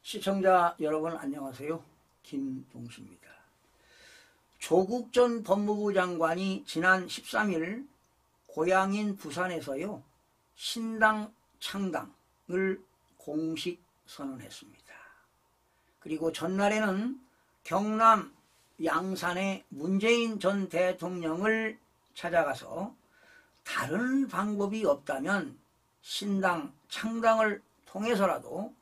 시청자 여러분 안녕하세요. 김동수입니다. 조국 전 법무부 장관이 지난 13일 고향인 부산에서요 신당 창당을 공식 선언했습니다. 그리고 전날에는 경남 양산의 문재인 전 대통령을 찾아가서 다른 방법이 없다면 신당 창당을 통해서라도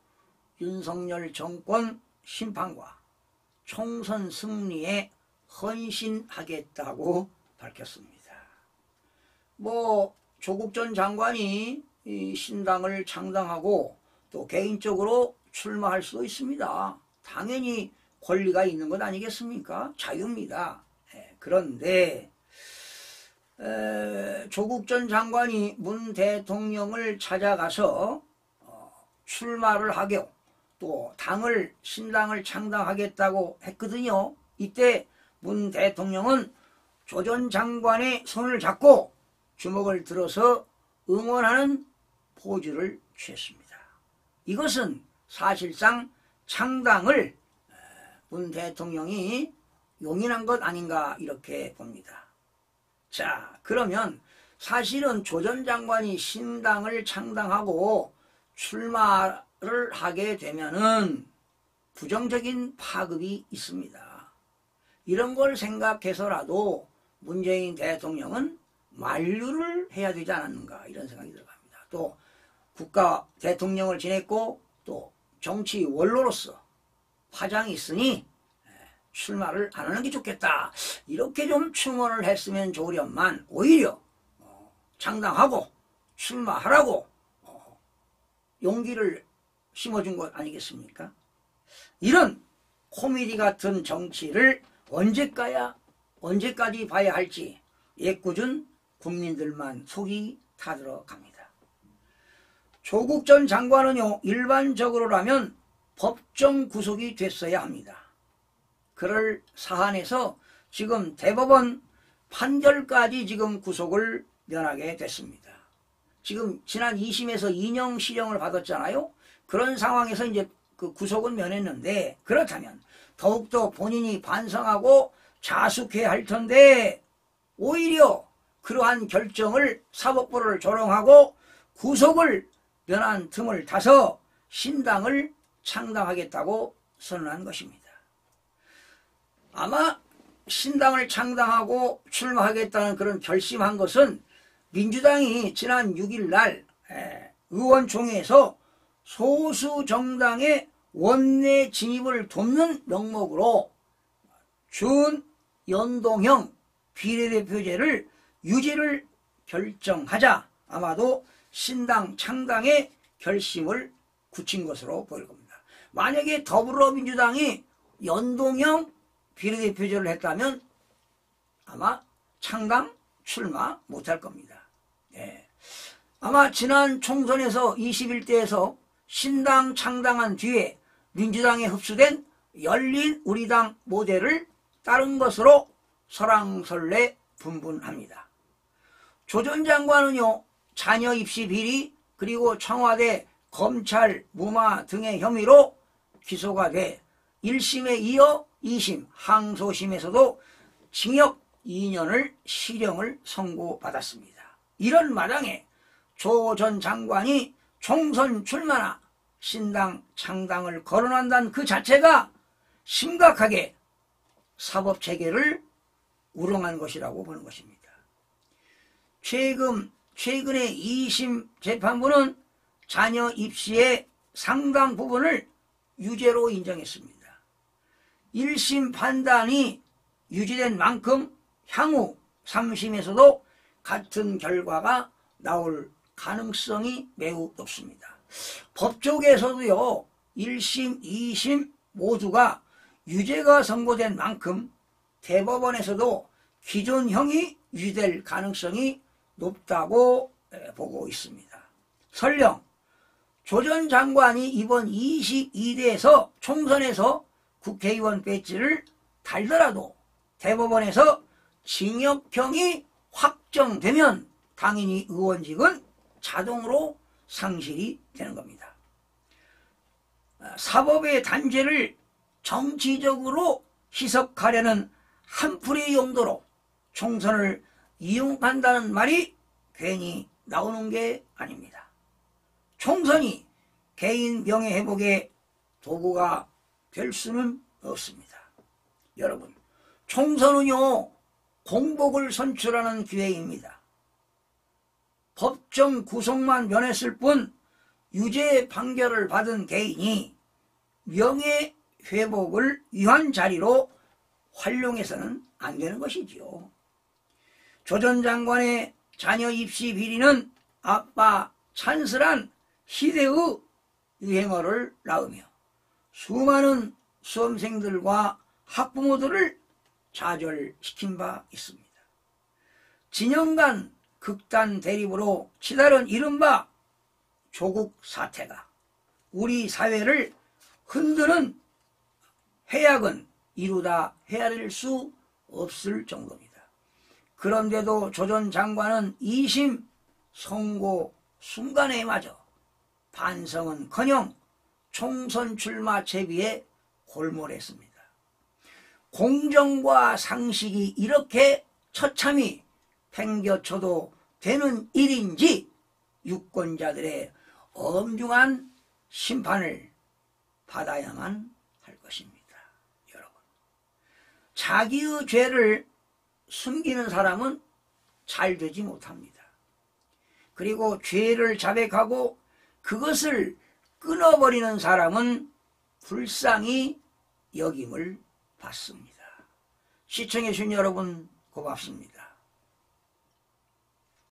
윤석열 정권 심판과 총선 승리에 헌신하겠다고 밝혔습니다. 조국 전 장관이 이 신당을 창당하고 또 개인적으로 출마할 수도 있습니다. 당연히 권리가 있는 것 아니겠습니까? 자유입니다. 그런데 조국 전 장관이 문 대통령을 찾아가서 출마를 하고 또 신당을 창당하겠다고 했거든요. 이때 문 대통령은 조 전 장관의 손을 잡고 주먹을 들어서 응원하는 포즈를 취했습니다. 이것은 사실상 창당을 문 대통령이 용인한 것 아닌가 이렇게 봅니다. 자, 그러면 사실은 조 전 장관이 신당을 창당하고 출마를 하게 되면은 부정적인 파급이 있습니다. 이런 걸 생각해서라도 문재인 대통령은 만류를 해야 되지 않았는가 이런 생각이 들어갑니다. 또 국가 대통령을 지냈고 또 정치 원로로서 파장이 있으니 출마를 안 하는 게 좋겠다. 이렇게 좀 충원을 했으면 좋으련만 오히려 창당하고 출마하라고 용기를 심어준 것 아니겠습니까? 이런 코미디 같은 정치를 언제까지 봐야 할지 애꿎은 국민들만 속이 타들어갑니다. 조국 전 장관은요 일반적으로라면 법정 구속이 됐어야 합니다. 그럴 사안에서 지금 대법원 판결까지 지금 구속을 면하게 됐습니다. 지금 지난 2심에서 인용 실형을 받았잖아요. 그런 상황에서 이제 그 구속은 면했는데 그렇다면 더욱더 본인이 반성하고 자숙해야 할 텐데 오히려 그러한 결정을 사법부를 조롱하고 구속을 면한 틈을 타서 신당을 창당하겠다고 선언한 것입니다. 아마 신당을 창당하고 출마하겠다는 그런 결심한 것은 민주당이 지난 6일 날 의원총회에서 소수 정당의 원내 진입을 돕는 명목으로 준연동형 비례대표제를 유지를 결정하자 아마도 신당 창당의 결심을 굳힌 것으로 보일 겁니다. 만약에 더불어민주당이 연동형 비례대표제를 했다면 아마 창당 출마 못할 겁니다. 아마 지난 총선에서 21대에서 신당 창당한 뒤에 민주당에 흡수된 열린 우리당 모델을 따른 것으로 설왕설래 분분합니다. 조 전 장관은요 자녀 입시 비리 그리고 청와대 검찰 무마 등의 혐의로 기소가 돼 1심에 이어 2심 항소심에서도 징역 2년을 실형을 선고받았습니다. 이런 마당에 조 전 장관이 총선 출마나 신당 창당을 거론한다는 그 자체가 심각하게 사법체계를 우롱한 것이라고 보는 것입니다. 최근에 2심 재판부는 자녀 입시의 상당 부분을 유죄로 인정했습니다. 1심 판단이 유지된 만큼 향후 3심에서도 같은 결과가 나올 가능성이 매우 높습니다. 법조계에서도요 1심, 2심 모두가 유죄가 선고된 만큼 대법원에서도 기존형이 유지될 가능성이 높다고 보고 있습니다. 설령 조 전 장관이 이번 22대에서 총선에서 국회의원 배지를 달더라도 대법원에서 징역형이 확정되면 당연히 의원직은 자동으로 상실이 되는 겁니다. 사법의 단죄를 정치적으로 희석하려는 한풀이의 용도로 총선을 이용한다는 말이 괜히 나오는 게 아닙니다. 총선이 개인 명예회복의 도구가 될 수는 없습니다. 여러분, 총선은요, 공복을 선출하는 기회입니다. 법정 구속만 면했을 뿐 유죄 판결을 받은 개인이 명예회복을 위한 자리로 활용해서는 안 되는 것이지요. 조 전 장관의 자녀 입시 비리는 아빠 찬슬한 시대의 유행어를 낳으며 수많은 수험생들과 학부모들을 좌절시킨 바 있습니다. 진영 간 극단 대립으로 치달은 이른바 조국 사태가 우리 사회를 흔드는 해악은 이루다 헤아릴 수 없을 정도입니다. 그런데도 조 전 장관은 2심 선고 순간에마저 반성은커녕 총선 출마 제비에 골몰했습니다. 공정과 상식이 이렇게 처참히 팽겨쳐도 되는 일인지 유권자들의 엄중한 심판을 받아야만 할 것입니다. 여러분, 자기의 죄를 숨기는 사람은 잘 되지 못합니다. 그리고 죄를 자백하고 그것을 끊어버리는 사람은 불쌍히 여김을 받습니다. 시청해 주신 여러분 고맙습니다.